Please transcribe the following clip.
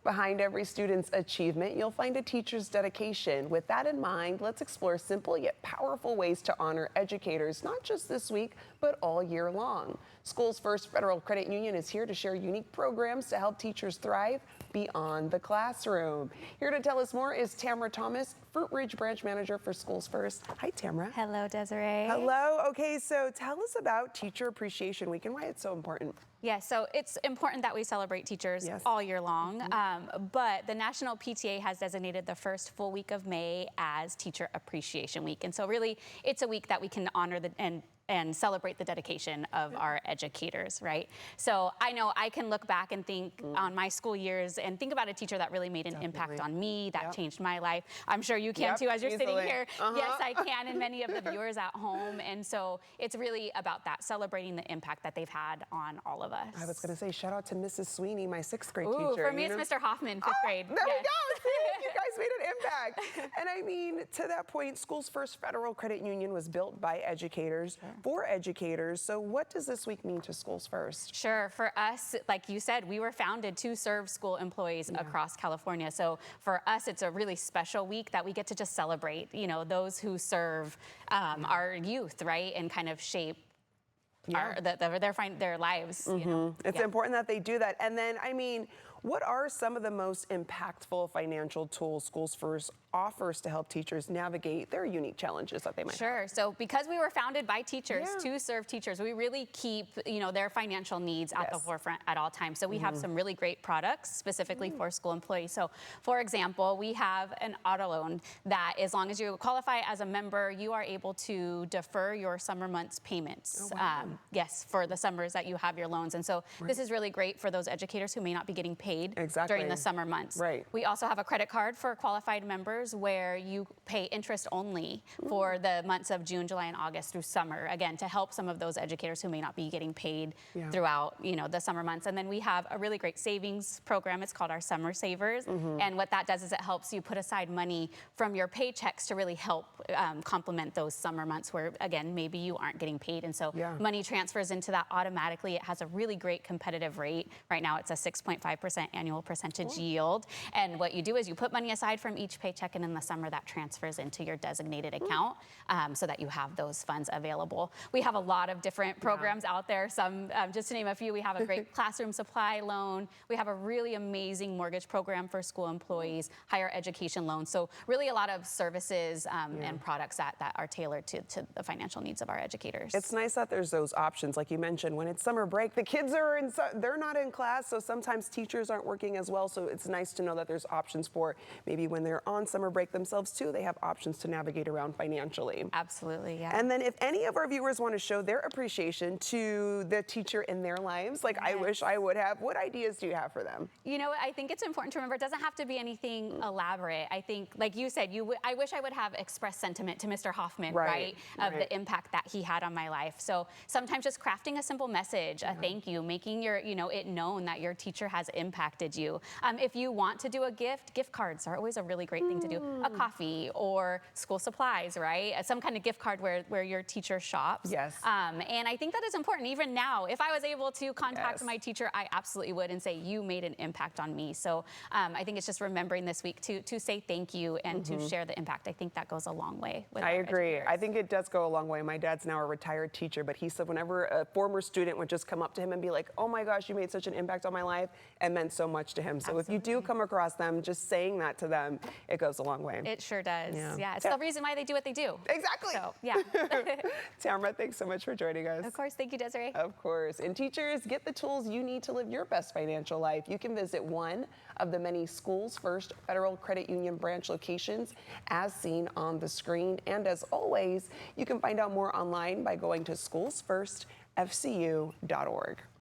Behind every student's achievement, you'll find a teacher's dedication. With that in mind, let's explore simple yet powerful ways to honor educators, not just this week, but all year long. SchoolsFirst Federal Credit Union is here to share unique programs to help teachers thrive beyond the classroom. Here to tell us more is Tammura Thomas, Fruitridge Branch Manager for SchoolsFirst. Hi, Tammura. Hello, Desiree. Hello. Okay, so tell us about Teacher Appreciation Week and why it's so important. Yeah, so it's important that we celebrate teachers all year long, but the National PTA has designated the first full week of May as Teacher Appreciation Week. And so really, it's a week that we can honor and celebrate the dedication of our educators, right? So I know I can look back and think on my school years and think about a teacher that really made an impact on me, that changed my life. I'm sure you can too as you're sitting here. Yes, I can, and many of the viewers at home. And so it's really about that, celebrating the impact that they've had on all of us. I was going to say, shout out to Mrs. Sweeney, my 6th grade Ooh, teacher. For me, it's Mr. Hoffman, 5th grade. There we go. See, you guys made an impact. And I mean, to that point, SchoolsFirst Federal Credit Union was built by educators for educators. So what does this week mean to SchoolsFirst? Sure. For us, like you said, we were founded to serve school employees across California. So for us, it's a really special week that we get to just celebrate, you know, those who serve our youth, right, and kind of shape their lives. You know? It's important that they do that. And then, I mean, what are some of the most impactful financial tools SchoolsFirst offers to help teachers navigate their unique challenges that they might have? So because we were founded by teachers to serve teachers, we really keep, you know, their financial needs at the forefront at all times. So we have some really great products specifically for school employees. So for example, we have an auto loan that as long as you qualify as a member, you are able to defer your summer months payments. Yes, for the summers that you have your loans. And so this is really great for those educators who may not be getting paid during the summer months. We also have a credit card for qualified members where you pay interest only for the months of June, July, and August through summer, again, to help some of those educators who may not be getting paid throughout, you know, the summer months. And then we have a really great savings program. It's called our Summer Savers. And what that does is it helps you put aside money from your paychecks to really help complement those summer months where, again, maybe you aren't getting paid. And so money transfers into that automatically. It has a really great competitive rate. Right now, it's a 6.5% annual percentage yield. And what you do is you put money aside from each paycheck, and in the summer that transfers into your designated account so that you have those funds available. We have a lot of different programs out there. Some, just to name a few, we have a great classroom supply loan. We have a really amazing mortgage program for school employees, higher education loans. So really a lot of services and products that are tailored to the financial needs of our educators. It's nice that there's those options. Like you mentioned, when it's summer break, the kids are they're not in class, so sometimes teachers aren't working as well. So it's nice to know that there's options for maybe when they're on summer break themselves too, they have options to navigate around financially. Absolutely, yeah. And then if any of our viewers want to show their appreciation to the teacher in their lives, like I wish I would have, what ideas do you have for them? You know, I think it's important to remember it doesn't have to be anything elaborate. I think, like you said, I wish I would have expressed sentiment to Mr. Hoffman, right? Of the impact that he had on my life. So sometimes just crafting a simple message, a thank you, making your, you know, it known that your teacher has impacted you. If you want to do a gift cards are always a really great thing to do. A coffee or school supplies, right? Some kind of gift card where your teacher shops. And I think that is important. Even now, if I was able to contact my teacher, I absolutely would and say, you made an impact on me. So I think it's just remembering this week to say thank you and to share the impact. I think that goes a long way. With I agree. educators. I think it does go a long way. My dad's now a retired teacher, but he said whenever a former student would just come up to him and be like, oh my gosh, you made such an impact on my life, it meant so much to him. So if you do come across them, just saying that to them, it goes a long way. It sure does. Yeah, it's the reason why they do what they do. Exactly. So, yeah. Tammura, thanks so much for joining us. Of course. Thank you, Desiree. Of course. And teachers, get the tools you need to live your best financial life. You can visit one of the many SchoolsFirst Federal Credit Union branch locations as seen on the screen. And as always, you can find out more online by going to SchoolsFirstFCU.org.